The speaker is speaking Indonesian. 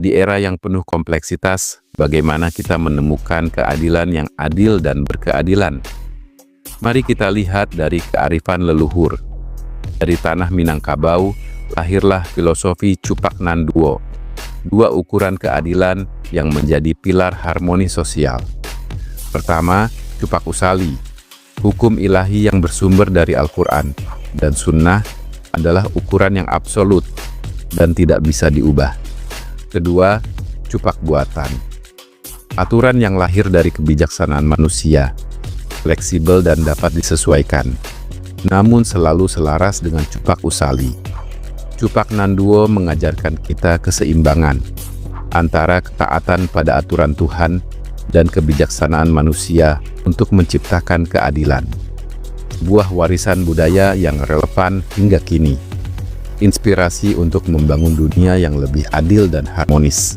Di era yang penuh kompleksitas, bagaimana kita menemukan keadilan yang adil dan berkeadilan? Mari kita lihat dari kearifan leluhur. Dari tanah Minangkabau, lahirlah filosofi Chupak Nanduo, dua ukuran keadilan yang menjadi pilar harmoni sosial. Pertama, Chupak Usali, hukum ilahi yang bersumber dari Al-Quran dan Sunnah adalah ukuran yang absolut dan tidak bisa diubah. Kedua, Chupak buatan, aturan yang lahir dari kebijaksanaan manusia, fleksibel dan dapat disesuaikan, namun selalu selaras dengan Chupak Usali. Chupak Nanduo mengajarkan kita keseimbangan antara ketaatan pada aturan Tuhan dan kebijaksanaan manusia untuk menciptakan keadilan. Sebuah warisan budaya yang relevan hingga kini. Inspirasi untuk membangun dunia yang lebih adil dan harmonis.